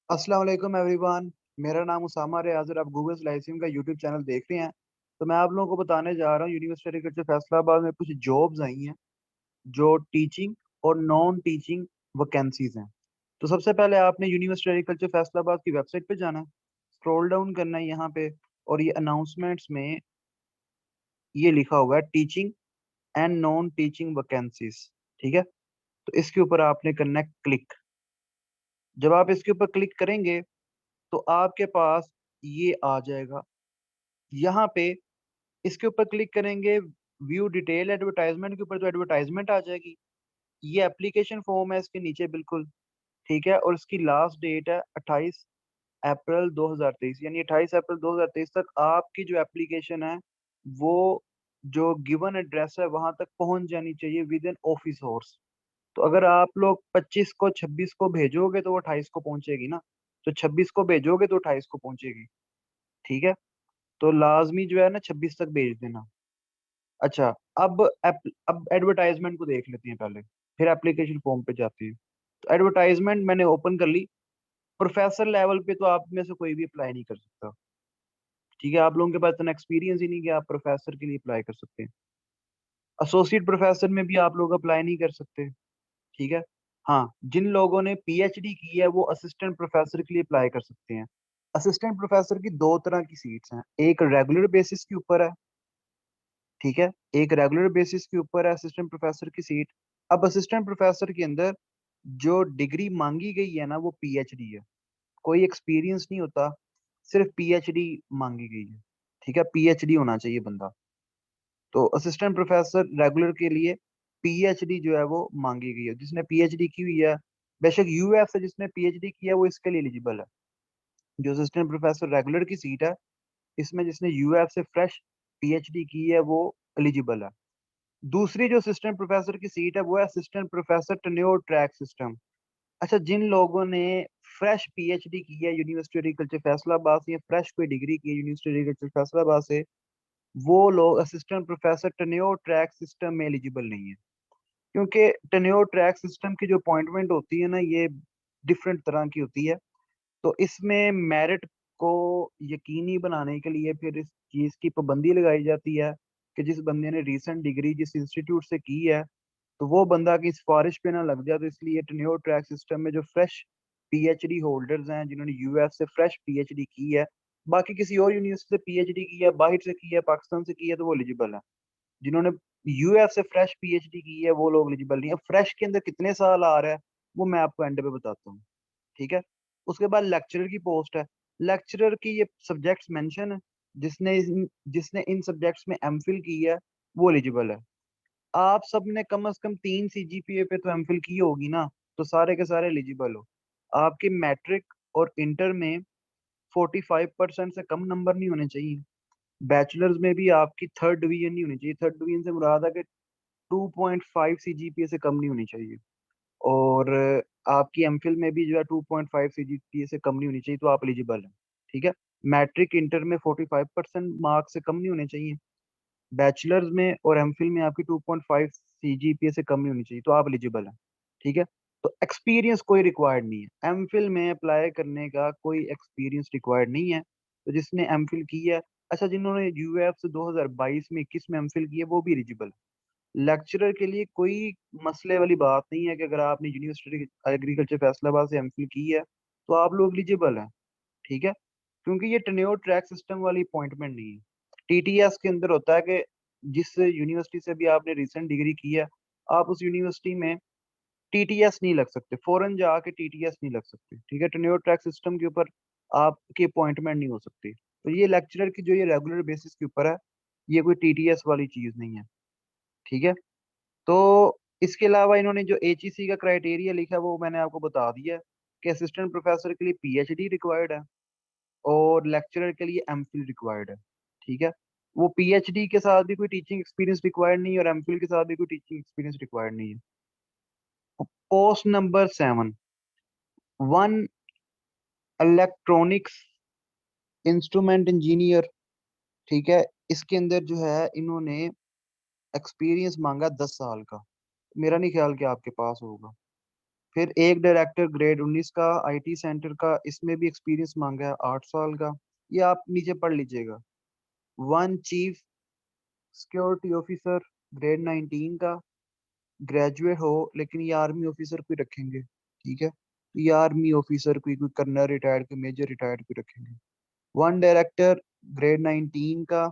अस्सलाम वालेकुम एवरीवन। मेरा नाम उसामा रियाज और आप गूगल स्लाइसिंग का यूट्यूब चैनल देख रहे हैं। तो मैं आप लोगों को बताने जा रहा हूँ यूनिवर्सिटी एग्रीकल्चर फैसलाबाद में कुछ जॉब्स आई हैं जो टीचिंग और नॉन टीचिंग वैकेंसीज हैं। तो सबसे पहले आपने यूनिवर्सिटी एग्रीकल्चर फैसलाबाद की वेबसाइट पे जाना है, स्क्रॉल डाउन करना है यहाँ पे, और ये अनाउंसमेंट्स में ये लिखा हुआ है teaching and non teaching vacancies. ठीक है, तो इसके ऊपर आपने करना है क्लिक। जब आप इसके ऊपर क्लिक करेंगे तो आपके पास ये आ जाएगा। यहाँ पे इसके ऊपर क्लिक करेंगे, व्यू डिटेल एडवर्टाइजमेंट के ऊपर, तो एडवर्टाइजमेंट आ जाएगी। ये एप्लीकेशन फॉर्म है इसके नीचे बिल्कुल। ठीक है, और इसकी लास्ट डेट है 28 अप्रैल 2023, यानी 28 अप्रैल 2023 तक आपकी जो एप्लीकेशन है वो जो गिवन एड्रेस है वहां तक पहुंच जानी चाहिए विद इन ऑफिस आवर्स। तो अगर आप लोग 25 को 26 को भेजोगे तो वो 28 को पहुंचेगी ना, तो 26 को भेजोगे तो 28 को पहुंचेगी। ठीक है, तो लाजमी जो है ना 26 तक भेज देना। अच्छा, अब एडवर्टाइजमेंट को देख लेते हैं पहले, फिर एप्लीकेशन फॉर्म पे जाते हैं। तो एडवर्टाइजमेंट मैंने ओपन कर ली। प्रोफेसर लेवल पे तो आप में से कोई भी अप्लाई नहीं कर सकता। ठीक है, आप लोगों के पास इतना एक्सपीरियंस ही नहीं कि आप प्रोफेसर के लिए अप्लाई कर सकते हैं। एसोसिएट प्रोफेसर में भी आप लोग अप्लाई नहीं कर सकते। ठीक है, हाँ, जिन लोगों ने पीएचडी की है वो असिस्टेंट प्रोफेसर के लिए अप्लाई कर सकते हैं। असिस्टेंट प्रोफेसर की दो तरह की सीट्स हैं, एक रेगुलर बेसिस के ऊपर है। ठीक है, एक रेगुलर बेसिस के ऊपर है असिस्टेंट प्रोफेसर की सीट। अब असिस्टेंट प्रोफेसर के अंदर जो डिग्री मांगी गई है ना वो पीएचडी है। कोई एक्सपीरियंस नहीं होता, सिर्फ पीएचडी मांगी गई है। ठीक है, पीएचडी होना चाहिए बंदा। तो असिस्टेंट प्रोफेसर रेगुलर के लिए पीएचडी जो है वो मांगी गई है। जिसने पीएचडी की हुई है, बेशक यूएफ से जिसने पीएचडी किया है वो इसके लिए एलिजिबल है। जो असिस्टेंट प्रोफेसर रेगुलर की सीट है, इसमें जिसने यूएफ से फ्रेश पीएचडी की है वो एलिजिबल है। दूसरी जो असिस्टेंट प्रोफेसर की सीट है वो है assistant professor tenure track system. अच्छा, जिन लोगों ने फ्रेश पीएचडी की है यूनिवर्सिटी एग्रीकल्चर फैसलाबाद से, या फ्रेश कोई डिग्री की है यूनिवर्सिटी एग्रीकल्चर फैसलाबाद से, वो लोग assistant professor tenure track system में एलिजिबल नहीं है। क्योंकि टेन्योर ट्रैक सिस्टम की जो अपॉइंटमेंट होती है ना, ये डिफरेंट तरह की होती है। तो इसमें मेरिट को यकीनी बनाने के लिए फिर इस चीज की पाबंदी लगाई जाती है कि जिस बंदे ने रीसेंट डिग्री जिस इंस्टीट्यूट से की है तो वो बंदा की सिफारिश पे ना लग जाए। तो इसलिए टेन्योर ट्रैक सिस्टम में जो फ्रेश पीएचडी होल्डर्स हैं, जिन्होंने यूएस से फ्रेश पीएचडी की है, बाकी किसी और यूनिवर्सिटी से पीएचडी की है, बाहर से की है, पाकिस्तान से की है, तो वो एलिजिबल है। जिन्होंने यूएस से फ्रेश पीएचडी की है वो लोग एलिजिबल नहीं है। फ्रेश के अंदर कितने साल आ रहा है वो मैं आपको एंड पे बताता हूँ। ठीक है, उसके बाद लेक्चरर की पोस्ट है। लेक्चरर की ये सब्जेक्ट्स मेंशन है। जिसने इन सब्जेक्ट्स में एमफिल की है वो एलिजिबल है। आप सब ने कम से कम 3 सीजीपीए पे तो एमफिल की होगी ना, तो सारे के सारे एलिजिबल हो। आपकी मैट्रिक और इंटर में 45% से कम नंबर नहीं होने चाहिए। बैचलर्स में भी आपकी थर्ड डिवीजन नहीं होनी चाहिए। थर्ड डिवीजन से मुराद है कि 2.5 सीजीपीए से कम नहीं होनी चाहिए। और आपकी एमफिल में भी जो है 2.5 सीजीपीए से कम नहीं होनी चाहिए, तो आप एलिजिबल हैं। ठीक है, मैट्रिक इंटर में 45% मार्क्स से कम नहीं होने चाहिए। बैचलर्स में और एमफिल में आपकी 2.5 सीजीपीए से कम नहीं होनी चाहिए, तो आप एलिजिबल हैं। ठीक है, तो एक्सपीरियंस कोई रिक्वायर्ड नहीं है। एमफिल में अप्लाई करने का कोई एक्सपीरियंस रिक्वायर्ड नहीं है। तो जिसने एमफिल की है, अच्छा, जिन्होंने यूएफ से 2022 में 21 में एमफिल की है वो भी एलिजिबल है। लेक्चरर के लिए कोई मसले वाली बात नहीं है कि अगर आपने यूनिवर्सिटी एग्रीकल्चर फैसलाबाद से एमफिल की है तो आप लोग एलिजिबल हैं। ठीक है, क्योंकि ये टेन्योर ट्रैक सिस्टम वाली अपॉइंटमेंट नहीं है। टीटीएस के अंदर होता है कि जिस यूनिवर्सिटी से भी आपने रिसेंट डिग्री की है, आप उस यूनिवर्सिटी में टीटीएस नहीं लग सकते, फॉरेन जाके टीटीएस नहीं लग सकते। ठीक है, टेन्योर ट्रैक सिस्टम के ऊपर आपकी अपॉइंटमेंट नहीं हो सकती। तो ये लेक्चरर की जो ये रेगुलर बेसिस के ऊपर है, ये कोई टीटीएस वाली चीज नहीं है। ठीक है, तो इसके अलावा इन्होंने जो एचईसी का क्राइटेरिया लिखा है वो मैंने आपको बता दिया है कि असिस्टेंट प्रोफेसर के लिए पीएचडी रिक्वायर्ड है और लेक्चरर के लिए एमफिल रिक्वायर्ड है। ठीक है, वो पीएचडी के साथ भी कोई टीचिंग एक्सपीरियंस रिक्वायर्ड नहीं है और एमफिल के साथ भी कोई टीचिंग एक्सपीरियंस रिक्वायर्ड नहीं है। Post number 7, one electronics instrument engineer. ठीक है, इसके अंदर जो है इन्होंने एक्सपीरियंस मांगा 10 साल का। मेरा नहीं ख्याल कि आपके पास होगा। फिर एक डायरेक्टर ग्रेड 19 का आईटी सेंटर का, इसमें भी एक्सपीरियंस मांगा है 8 साल का। ये आप नीचे पढ़ लीजिएगा। One chief security officer grade 19 का, ग्रेजुएट हो, लेकिन ये आर्मी ऑफिसर को ही रखेंगे, ठीक है, तो ये आर्मी ऑफिसर कोई कर्नल रिटायर्ड, कोई मेजर रिटायर्ड को रखेंगे। वन डायरेक्टर ग्रेड 19 का,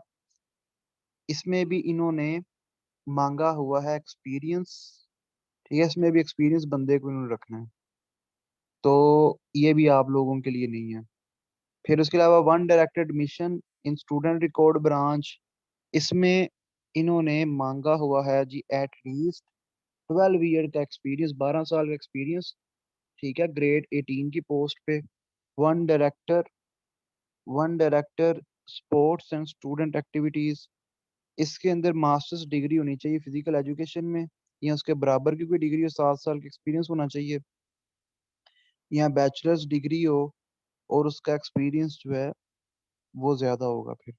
इसमें भी इन्होंने मांगा हुआ है एक्सपीरियंस, ठीक है, इसमें भी एक्सपीरियंस बंदे को इन्होंने रखना है, तो ये भी आप लोगों के लिए नहीं है। फिर उसके अलावा one director admission in student record branch, इसमें इन्होंने मांगा हुआ है जी एटलीस्ट 12 ईयर का एक्सपीरियंस, 12 साल का एक्सपीरियंस, ठीक है, ग्रेड 18 की पोस्ट पे। One director one director sports and student activities, इसके अंदर मास्टर्स डिग्री होनी चाहिए फिजिकल एजुकेशन में, या उसके बराबर की कोई डिग्री हो, 7 साल का एक्सपीरियंस होना चाहिए, या बैचलर्स डिग्री हो और उसका एक्सपीरियंस जो है वो ज्यादा होगा। फिर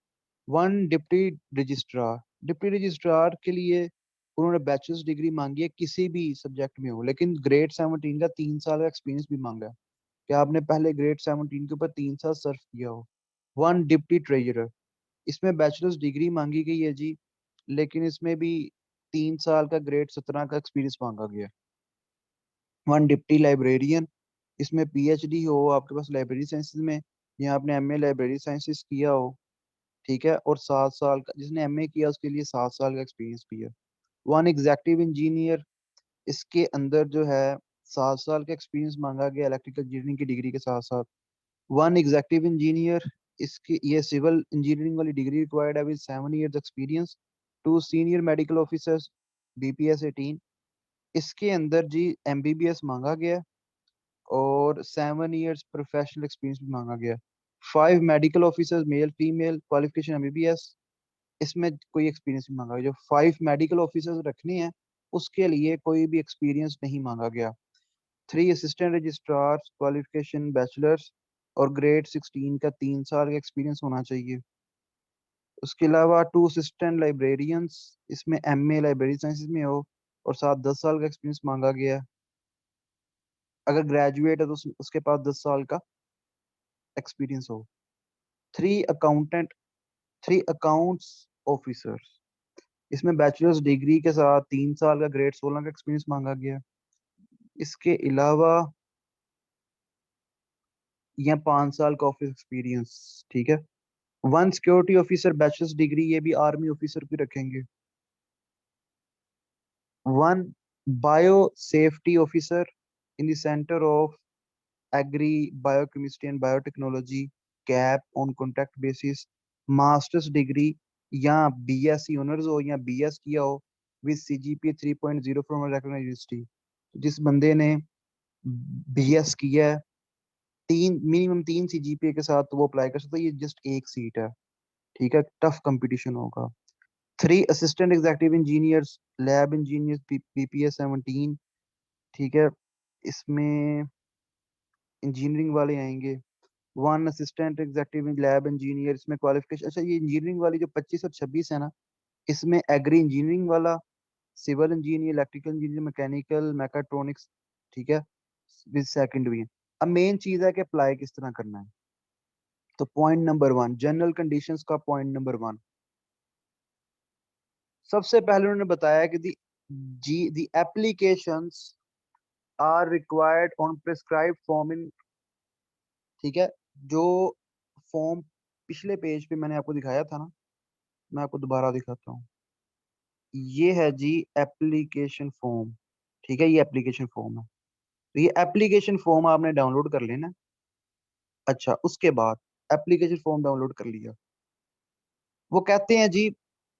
वन डिप्टी रजिस्ट्रार के लिए उन्होंने बैचलर्स डिग्री मांगी है, किसी भी सब्जेक्ट में हो, लेकिन ग्रेड 17 का 3 साल का एक्सपीरियंस भी मांगा है कि आपने पहले ग्रेड 17 के ऊपर 3 साल सर्व किया हो। वन डिप्टी ट्रेजरर, इसमें बैचलर्स डिग्री मांगी गई है जी, लेकिन इसमें भी 3 साल का ग्रेड 17 का एक्सपीरियंस मांगा गया। वन डिप्टी लाइब्रेरियन, इसमें पीएचडी हो आपके पास लाइब्रेरी साइंसेज में, या आपने एमए लाइब्रेरी साइंसेज किया हो, ठीक है, और 7 साल का, जिसने एमए किया उसके लिए 7 साल का एक्सपीरियंस भी है। वन एग्जेक्टिव इंजीनियर, इसके अंदर जो है 7 साल का एक्सपीरियंस मांगा गया इलेक्ट्रिकल इंजीनियरिंग की डिग्री के साथ साथ। वन एग्जेक्टिव इंजीनियर, इसकी ये सिविल इंजीनियरिंग वाली डिग्री रिक्वायर्ड है with 7 years experience. Two senior medical officers BPS 18, इसके अंदर जी एमबीबीएस मांगा गया और 7 ईयर्स प्रोफेशनल एक्सपीरियंस भी मांगा गया। Five medical officers male female qualification MBBS, इसमें कोई एक्सपीरियंस नहीं मांगा गया। जो फाइव मेडिकल ऑफिसर्स रखने हैं उसके लिए कोई भी एक्सपीरियंस नहीं मांगा गया। Three assistant registrar qualification bachelors और ग्रेड 16 का 3 साल का एक्सपीरियंस होना चाहिए। उसके अलावा टू असिस्टेंट लाइब्रेरियंस, इसमें एमए लाइब्रेरी साइंसेज में हो और साथ 10 साल का एक्सपीरियंस मांगा गया है। अगर ग्रेजुएट है तो उसके पास 10 साल का एक्सपीरियंस हो। Three accountant three accounts officers, इसमें बैचलर्स डिग्री के साथ 3 साल का ग्रेड 16 का एक्सपीरियंस मांगा गया। इसके अलावा यह 5 साल का ऑफिस एक्सपीरियंस, ठीक है। One security officer bachelor's degree, ये भी आर्मी ऑफिसर भी रखेंगे। One bio safety officer in the centre of agri biochemistry and biotechnology, कैप on contract basis, master's degree या बीएससी ऑनर्स हो या बीएस किया हो with CGPA 3.0 from recognised university. जिस बंदे ने बीएस किया है, तीन मिनिमम 3 सीजीपीए के साथ, तो वो अप्लाई कर सकता है, ये जस्ट एक सीट है, ठीक है, टफ कंपटीशन होगा। Three assistant executive engineers lab engineers BPS 17, ठीक है, इसमें इंजीनियरिंग वाले आएंगे। One assistant executive lab engineer, इसमें क्वालिफिकेशन, अच्छा ये इंजीनियरिंग वाली जो 25 और 26 है ना, इसमें एग्री इंजीनियरिंग वाला, civil engineer, electrical engineer, mechanical, mechatronics, ठीक है, विद सेकंड भी है। अब मेन चीज है कि अप्लाई किस तरह करना है। तो point number one, general conditions का पॉइंट नंबर वन, सबसे पहले उन्होंने बताया कि the applications are required on prescribed form in, ठीक है, जो फॉर्म पिछले पेज पे मैंने आपको दिखाया था ना, मैं आपको दोबारा दिखाता हूँ। ये है जी एप्लीकेशन फॉर्म, ठीक है, ये एप्लीकेशन फॉर्म है, तो ये एप्लीकेशन फॉर्म आपने डाउनलोड कर लेना। अच्छा, उसके बाद एप्लीकेशन फॉर्म डाउनलोड कर लिया, वो कहते हैं जी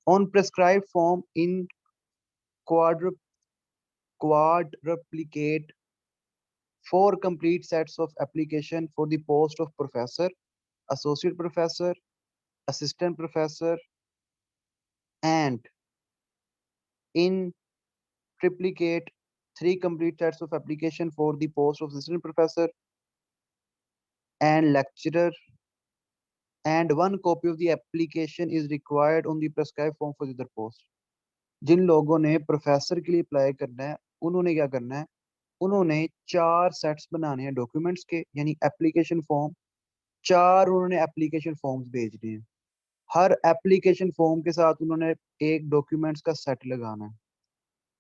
ऑन प्रेस्क्राइब फॉर्म इन क्वाड्र quadruplicate four complete sets of application for the post of professor, associate professor, assistant professor, and in triplicate three complete sets of application for the post of assistant professor and lecturer, and one copy of the application is required on the prescribed form for the other post। जिन लोगों ने professor के लिए apply करना है, उन्होंने क्या करना है, उन्होंने 4 सेट्स बनाने हैं डॉक्यूमेंट्स के, यानी एप्लीकेशन फॉर्म। 4 उन्होंने एप्लीकेशन फॉर्म्स भेजने हैं। हर एप्लीकेशन फॉर्म के साथ उन्होंने एक डॉक्यूमेंट्स का सेट लगाना है।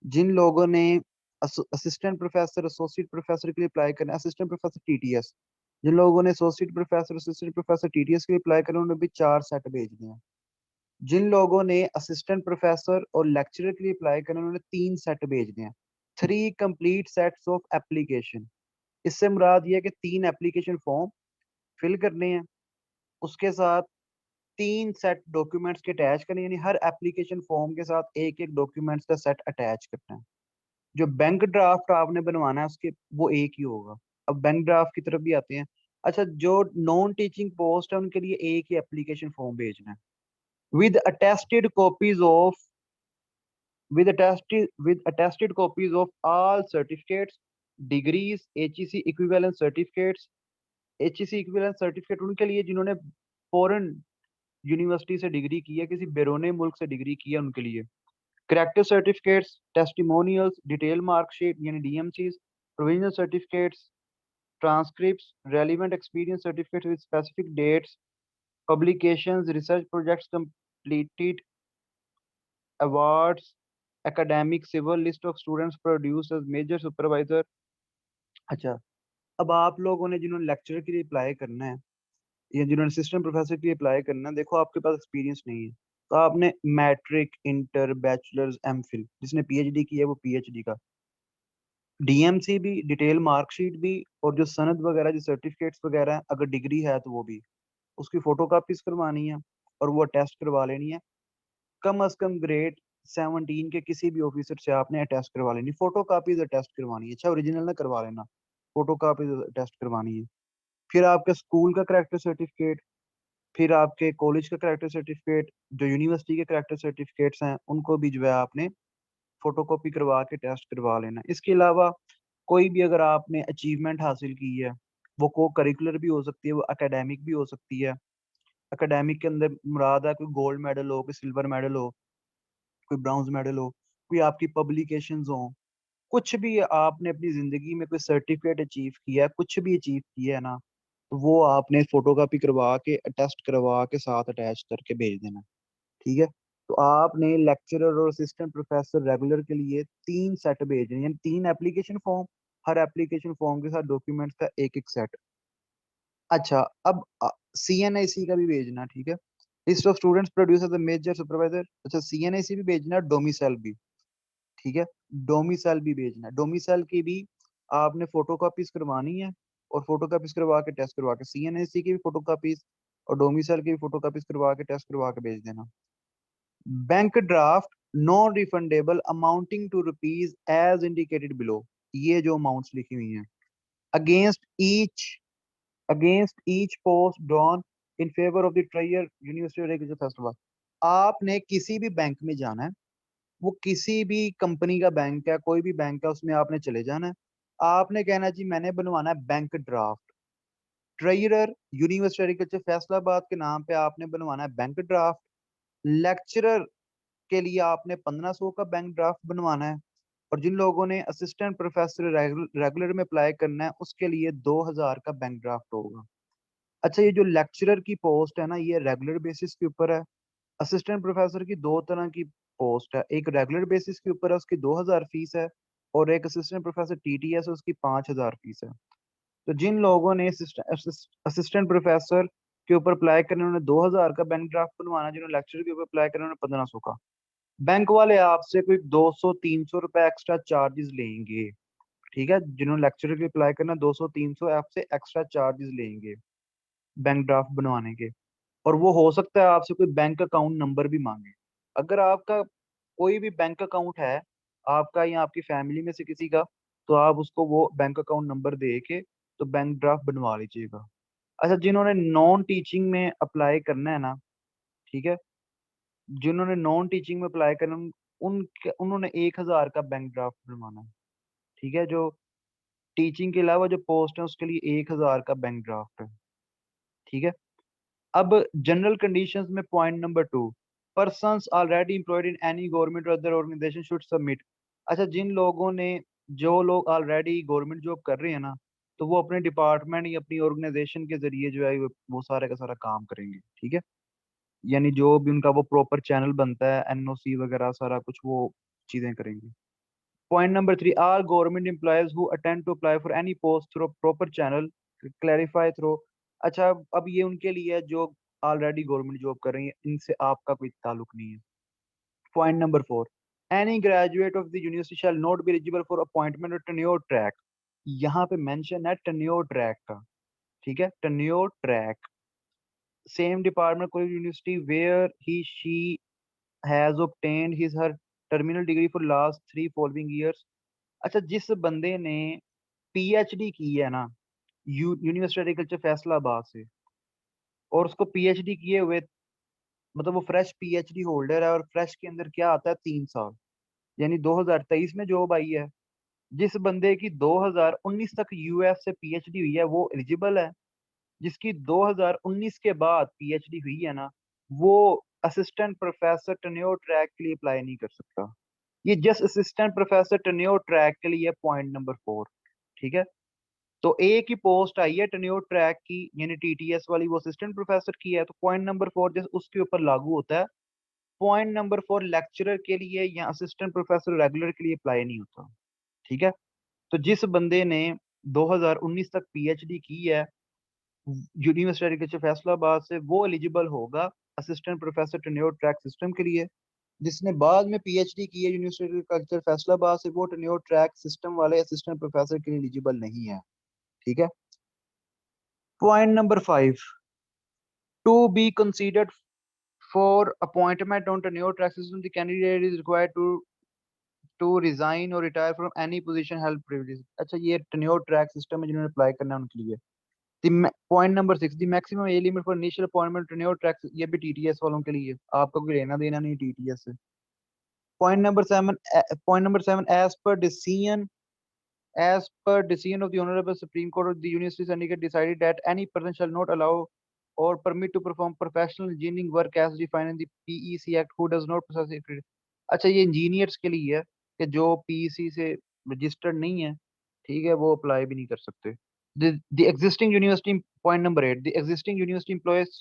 जिन लोगों ने असिस्टेंट प्रोफेसर, एसोसिएट प्रोफेसर के लिए अप्लाई करना है, असिस्टेंट प्रोफेसर टीटीएस, जिन लोगों ने associate professor, assistant professor TTS के लिए अप्लाई करना है, उन्होंने भी 4 सेट भेजने हैं। जिन लोगों ने असिस्टेंट प्रोफेसर और लेक्चरर के लिए अप्लाई करना है, उन्होंने 3 सेट भेजने हैं। 3 कंप्लीट सेट्स ऑफ एप्लीकेशन। इससे मुराद ये है कि 3 एप्लीकेशन फॉर्म फिल करने हैं, उसके साथ 3 सेट डॉक्यूमेंट्स के अटैच करने हैं, यानी हर एप्लीकेशन फॉर्म के साथ एक एक डॉक्यूमेंट्स का सेट अटैच करना है। जो बैंक ड्राफ्ट आपने बनवाना है उसके वो एक ही होगा। अब बैंक ड्राफ्ट की तरफ भी आते हैं। अच्छा, जो नॉन टीचिंग पोस्ट है उनके लिए एक ही एप्लीकेशन फॉर्म भेजना है with attested copies of with attested copies of all certificates, degrees, HEC equivalent certificates। HEC equivalent certificate उनके लिए जिन्होंने फॉरेन यूनिवर्सिटी से डिग्री की है, किसी बैरूनी मुल्क से डिग्री की है, उनके लिए। Corrective certificates, testimonials, detail marksheet यानी DMCs, provisional certificates, transcripts, relevant experience certificate with specific dates, publications, research projects completed, awards, academic civil, list of students produce as major supervisor. अच्छा, अब आप लोगों ने जिन्होंने लेक्चरर के लिए अप्लाई करना है या जिन्होंने असिस्टेंट प्रोफेसर के लिए अप्लाई करना है, देखो आपके पास एक्सपीरियंस नहीं है, तो आपने मैट्रिक, इंटर, बैचलर्स, एमफिल, जिसने पीएचडी की है वो पीएचडी का, डीएमसी भी, डिटेल मार्कशीट भी, और जो सनद वगैरह, जो सर्टिफिकेट्स वगैरह हैं, अगर डिग्री है तो वो भी, उसकी फोटो कापीज करवानी है और वो टेस्ट करवा लेनी है। कम अज कम ग्रेड 17 के किसी भी ऑफिसर से आपने अटेस्ट करवा लेनी, फोटो कापीज अटेस्ट करवानी है। अच्छा, ओरिजिनल ना करवा लेना, फोटो कापीज अटेस्ट करवानी है। फिर आपके स्कूल का करेक्टर सर्टिफिकेट, फिर आपके कॉलेज का करेक्टर सर्टिफिकेट, जो यूनिवर्सिटी के करेक्टर सर्टिफिकेट्स हैं उनको भी जो है आपने फोटोकॉपी करवा के टेस्ट करवा लेना। इसके अलावा कोई भी अगर आपने अचीवमेंट हासिल की है, वो को करिकुलर भी हो सकती है, वो एकेडमिक भी हो सकती है। एकेडमिक के अंदर मुराद है कोई गोल्ड मेडल हो, कोई सिल्वर मेडल हो, कोई ब्राउन्ज मेडल हो, कोई आपकी पब्लिकेशंस हो, कुछ भी आपने अपनी जिंदगी में कोई सर्टिफिकेट अचीव किया है, कुछ भी अचीव किया है ना, तो वो आपने फोटोकॉपी करवा के टेस्ट करवा के साथ अटैच करके भेज देना। ठीक है, तो आपने लेक्चरर और असिस्टेंट प्रोफेसर रेगुलर के लिए 3 सेट भेजने, यानी 3 एप्लीकेशन फॉर्म, हर एप्लीकेशन फॉर्म के साथ डॉक्यूमेंट्स का एक एक सेट। अच्छा, अब सीएनआईसी का भी भेजना, ठीक है। List of students produce the major supervisor. अच्छा, सीएनआईसी भी भेजना, डोमिसाइल भी, ठीक है। डोमिसाइल भी भेजना है, डोमिसाइल की भी आपने फोटो कॉपीज करवानी है, और फोटो कॉपीज करवा के टेस्ट करवा के, सीएनआईसी की भी फोटो कॉपीज और डोमिसाइल की भी फोटो कॉपीज करवा के टेस्ट करवा के भेज देना। Bank draft non refundable amounting to rupees as indicated below. ये जो अमाउंट्स लिखी हुई हैं, against each post drawn in favour of the treasurer university festival. आपने किसी भी बैंक में जाना है, वो किसी भी कंपनी का बैंक है, कोई भी बैंक है, उसमें आपने चले जाना है। आपने कहना जी मैंने बनवाना है bank draft. Treasurer university agriculture Faisalabad के नाम पे आपने बनवाना है बैंक ड्राफ्ट। लेक्चरर के लिए आपने 1500 का बैंक ड्राफ्ट बनवाना है। और जिन लोगों ने असिस्टेंट प्रोफेसर रेगुलर में अप्लाई करना है, उसके लिए 2000 का बैंक ड्राफ्ट होगा। अच्छा, ये जो लेक्चरर की पोस्ट है ना, ये रेगुलर बेसिस के ऊपर है। असिस्टेंट प्रोफेसर की दो तरह की पोस्ट है, एक रेगुलर बेसिस के ऊपर है, उसकी 2000 फीस है, और एक असिस्टेंट प्रोफेसर टीटीएस है, उसकी 5000 फीस है। तो जिन लोगों ने असिस्टेंट प्रोफेसर के ऊपर अप्लाई करने, उन्होंने 2000 का बैंक ड्राफ्ट बनवाना, जिन्होंने लेक्चर के ऊपर अप्लाई करना, उन्होंने 1500 का। बैंक वाले आपसे कोई 200-300 रुपए एक्स्ट्रा चार्जेस लेंगे, ठीक है। जिन्होंने लेक्चर के अप्लाई करना, 200-300 आपसे एक्स्ट्रा चार्जेस लेंगे बैंक ड्राफ्ट बनवाने के। और वो हो सकता है आपसे कोई बैंक अकाउंट नंबर भी मांगे। अगर आपका कोई भी बैंक अकाउंट है, आपका या आपकी फैमिली में से किसी का, तो आप उसको वो बैंक अकाउंट नंबर दे के तो बैंक ड्राफ्ट बनवा लीजिएगा। अच्छा, जिन्होंने नॉन टीचिंग में अप्लाई करना है ना, ठीक है, जिन्होंने नॉन टीचिंग में अप्लाई करना, उन्होंने 1000 का बैंक ड्राफ्ट बनवाना है, ठीक है। जो टीचिंग के अलावा जो पोस्ट है उसके लिए 1000 का बैंक ड्राफ्ट है, ठीक है। अब जनरल कंडीशंस में point number 2, persons already employed in any government और अदर ऑर्गेनाइजेशन शुड सबमिट। अच्छा, जिन लोगों ने जो लोग ऑलरेडी गवर्नमेंट जॉब कर रहे हैं ना, तो वो अपने डिपार्टमेंट या अपनी ऑर्गेनाइजेशन के जरिए जो है वो सारे का सारा काम करेंगे, ठीक है। यानी जो भी उनका वो प्रॉपर चैनल बनता है, एनओसी वगैरह सारा कुछ वो चीजें करेंगे। Point number 3, are government employees who attempt to apply for any post through proper channel clarify through. अच्छा, अब ये उनके लिए है जो ऑलरेडी गवर्नमेंट जॉब कर रही है, इनसे आपका कोई ताल्लुक नहीं है। Point number 4, any graduate of the university shall not be eligible for appointment और टेन्योर ट्रैक। यहाँ पे मेंशन है टेन्योर ट्रैक का, ठीक है, टेन्योर ट्रैक। सेम डिपार्टमेंट कोई university where he she has obtained his her terminal degree for last 3 following years। अच्छा, जिस बंदे ने पीएचडी की है ना यूनिवर्सिटी एग्रीकल्चर फैसलाबाद से, और उसको पीएचडी किए हुए, मतलब वो फ्रेश पीएचडी होल्डर है, और फ्रेश के अंदर क्या आता है 3 साल, यानी 2023 में जॉब आई है। जिस बंदे की 2019 तक यूएस से पीएचडी हुई है वो एलिजिबल है। जिसकी 2019 के बाद पीएचडी हुई है ना, वो असिस्टेंट प्रोफेसर टेन्योर ट्रैक के लिए अप्लाई नहीं कर सकता। ये just assistant professor tenure track के लिए पॉइंट नंबर 4, ठीक है। तो एक ही पोस्ट आई है टेन्योर ट्रैक की, यानी टीटीएस वाली, वो असिस्टेंट प्रोफेसर की है, तो पॉइंट नंबर 4 जस्ट उसके ऊपर लागू होता है। पॉइंट नंबर 4 लेक्चरर के लिए या असिस्टेंट प्रोफेसर रेगुलर के लिए अप्लाई नहीं होता, ठीक है। तो जिस बंदे ने 2019 तक पीएचडी की है यूनिवर्सिटी एग्रीकल्चर फैसलाबाद से, वो एलिजिबल होगा assistant professor tenure track system के लिए। जिसने बाद में पीएचडी की है यूनिवर्सिटी एग्रीकल्चर फैसलाबाद से, वो टेन्योर ट्रैक सिस्टम वाले असिस्टेंट प्रोफेसर के लिए एलिजिबल नहीं है, ठीक है। Point number 5, to be considered for appointment on tenure track system the candidate is required to resign और retire from any position held privilege. अच्छा, ये टेन्योर ट्रैक सिस्टम में जिन्होंने अप्लाई करना है उनके लिए। Point number 6, the maximum age limit for initial appointment tenure track, ये भी टीटीएस वालों के लिए, आपका कोई लेना देना नहीं टीटीएस से। Point number 7, as per decision of the Honorable Supreme Court of the University Syndicate decided that any person shall not allow or permit to perform professional engineering work as defined in the PEC Act who does not possess accreditation। अच्छा, ये engineers के लिए है कि जो PEC से registered नहीं है, ठीक है, वो अप्लाई भी नहीं कर सकते। The existing university, point number 8, the existing university employees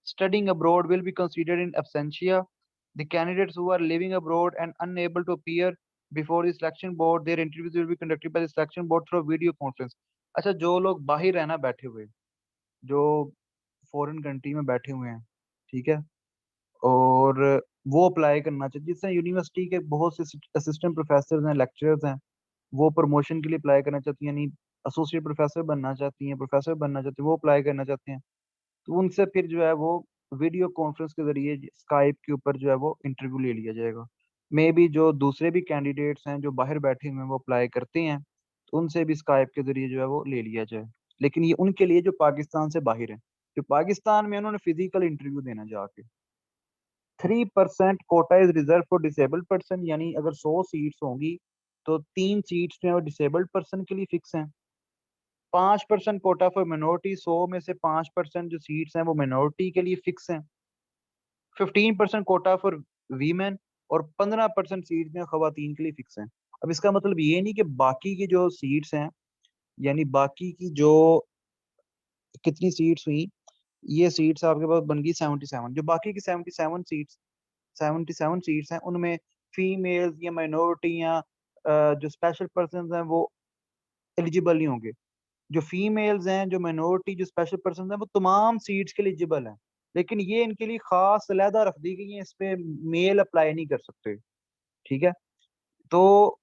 studying abroad will be considered in absentia. The candidates who are living abroad and unable to appear before the selection board, their interviews will be conducted by the selection board through video conference। अच्छा, जो लोग बाहर रहना बैठे हुए, जो foreign country में बैठे हुए हैं, ठीक है, और वो अप्लाई करना चाहिए। जिससे यूनिवर्सिटी के बहुत से असिस्टेंट प्रोफेसर हैं, लेक्चरर्स हैं, वो प्रमोशन के लिए अप्लाई करना चाहती हैं, यानी एसोसिएट प्रोफेसर बनना चाहती हैं, प्रोफेसर बनना चाहती हैं, वो अप्लाई करना चाहते हैं। तो उनसे फिर जो है वो वीडियो कॉन्फ्रेंस के जरिए स्काइप के ऊपर जो है वो इंटरव्यू ले लिया जाएगा। मे बी जो दूसरे भी कैंडिडेट्स हैं जो बाहर बैठे हुए हैं वो अप्लाई करते हैं, तो उनसे भी स्काइप के जरिए जो है वो ले लिया जाए। लेकिन ये उनके लिए जो पाकिस्तान से बाहर हैं, जो पाकिस्तान में उन्होंने फिजिकल इंटरव्यू देना जाके। 3% quota is reserve for disabled person, यानी अगर 100 सीट्स होंगी तो 3 सीट्स जो है वो डिसेबल्ड पर्सन के लिए फिक्स हैं। 5% कोटा फॉर मिनोरिटी, 100 में से 5% जो सीट्स हैं वो मिनोरिटी के लिए फिक्स हैं। 15% कोटा फॉर वीमेन, और 15% सीट में खवातीन के लिए फिक्स हैं। अब इसका मतलब ये नहीं कि बाकी की जो सीट्स हैं, यानी बाकी की जो कितनी सीट्स हुई, ये सीट्स आपके पास बन गई 77, जो बाकी की 77 सीट्स हैं उनमें फीमेल्स या माइनॉरिटी या जो स्पेशल पर्सन हैं वो एलिजिबल नहीं होंगे। जो फीमेल्स हैं, जो माइनॉरिटी, जो स्पेशल पर्सन हैं, वो तमाम सीट्स के लिए एलिजिबल हैं। लेकिन ये इनके लिए खास अलहदा रख दी गई है, इस पे मेल अप्लाई नहीं कर सकते, ठीक है। तो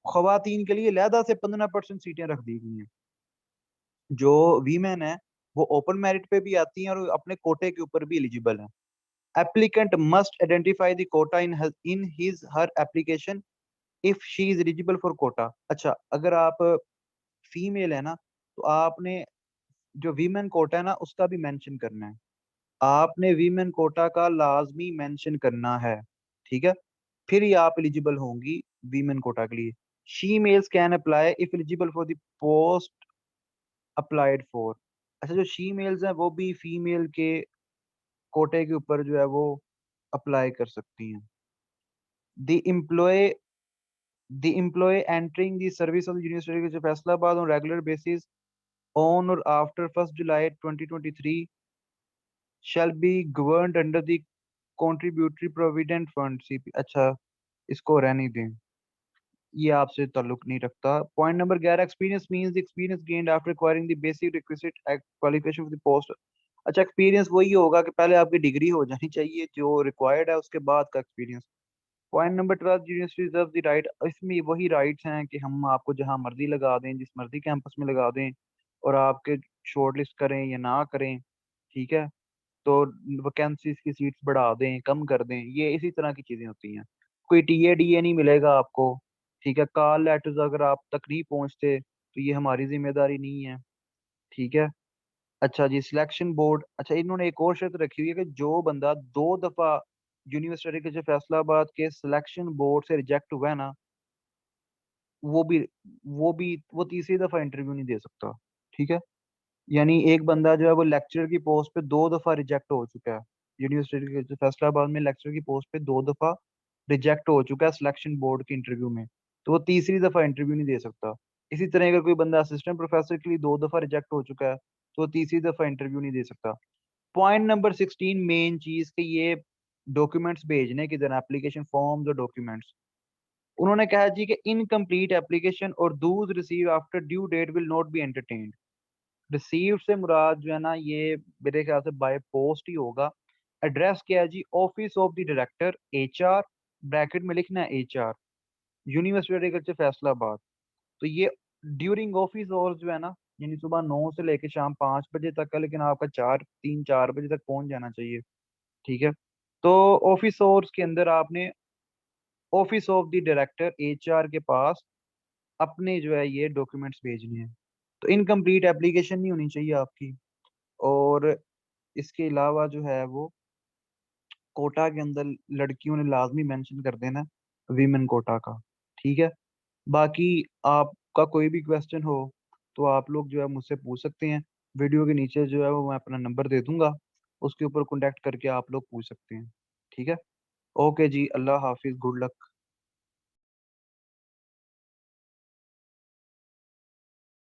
खवातीन के लिए अलहदा से 15% सीटें रख दी गई हैं। जो वीमेन है वो ओपन मेरिट पे भी आती हैं और अपने कोटे के ऊपर भी एलिजिबल हैं। Applicant must identify the quota in his her application if she is eligible for quota. अच्छा, अगर आप फीमेल है ना, तो आपने जो वीमेन कोटा है ना उसका भी मेंशन करना है। आपने वीमेन कोटा का लाजमी मेंशन करना है, ठीक है, फिर ही आप एलिजिबल होंगी वीमेन कोटा के लिए। She mails can apply if eligible for the post applied for. अच्छा, जो शी मेल्स हैं वो भी फीमेल के कोटे के ऊपर जो है वो अप्लाई कर सकती हैं। The employ The employee entering the service of the University of Faisalabad on regular basis on or after 1st July 2023 shall be governed under the Contributory Provident Fund CP। अच्छा, इसको रहने दें, ये आपसे ताल्लुक नहीं रखता। Point number 11, experience means the experience gained after acquiring the basic requisite qualification for the post. अच्छा, एक्सपीरियंस वही होगा कि पहले आपकी डिग्री हो जानी चाहिए जो रिक्वायर्ड है, उसके बाद का experience. Point number 12, university reserve the right, इसमें वही राइट्स हैं कि हम आपको जहां मर्जी लगा दें, जिस मर्जी कैंपस में लगा दें, और आपके शॉर्टलिस्ट करें या ना करें, ठीक है। तो वैकेंसीज की सीट्स बढ़ा दें, कम कर दें, ये इसी तरह की चीजें होती हैं। कोई टीए डीए नहीं मिलेगा आपको, ठीक है। कॉल लेटर्स अगर आप तक नहीं पहुंचते तो ये हमारी जिम्मेदारी नहीं है, ठीक है। अच्छा जी, सिलेक्शन बोर्ड, अच्छा इन्होंने एक और शर्त रखी हुई है कि जो बंदा 2 दफा यूनिवर्सिटी के जो फैसलाबाद के सिलेक्शन बोर्ड से रिजेक्ट हुआ है ना, वो भी वो तीसरी दफा इंटरव्यू नहीं दे सकता, ठीक है। यानी एक बंदा जो है वो लेक्चरर की पोस्ट पे 2 दफा रिजेक्ट हो चुका है, यूनिवर्सिटी के फैसलाबाद में लेक्चरर की पोस्ट पे 2 दफा रिजेक्ट हो चुका है सिलेक्शन बोर्ड के इंटरव्यू में, तो वो तीसरी दफा इंटरव्यू नहीं दे सकता। इसी तरह अगर कोई बंदा असिस्टेंट प्रोफेसर के लिए 2 दफा रिजेक्ट हो चुका है तो वो तीसरी दफा इंटरव्यू नहीं दे सकता। पॉइंट नंबर 16, मेन चीज कि ये डॉक्यूमेंट्स भेजने की तरह एप्लीकेशन फॉर्म्स और डॉक्यूमेंट्स, उन्होंने कहा जी कि इनकम्प्लीट एप्लीकेशन और those receive after due date will not be entertained. Receive से मुराद जो है ना, ये मेरे ख्याल से बाय पोस्ट ही होगा। एड्रेस क्या है जी, office of the director HR, bracket में लिखना है एचआर, यूनिवर्सिटी एग्रीकल्चर फैसलाबाद। तो ये ड्यूरिंग ऑफिस आवर्स जो है ना, यानी सुबह 9 से लेकर शाम 5 बजे तक का, लेकिन आपका 3-4 बजे तक पहुंच जाना चाहिए, ठीक है। तो ऑफिस आवर्स के अंदर आपने office of the director HR के पास अपने जो है ये डॉक्यूमेंट्स भेजने हैं। तो इनकम्प्लीट एप्लीकेशन नहीं होनी चाहिए आपकी। और इसके अलावा जो है वो कोटा के अंदर लड़कियों ने लाजमी मेंशन कर देना वीमेन कोटा का, ठीक है। बाकी आपका कोई भी क्वेश्चन हो तो आप लोग जो है मुझसे पूछ सकते हैं। वीडियो के नीचे जो है वो मैं अपना नंबर दे दूंगा, उसके ऊपर कॉन्टेक्ट करके आप लोग पूछ सकते हैं, ठीक है। ओके जी, अल्लाह हाफिज, गुड लक।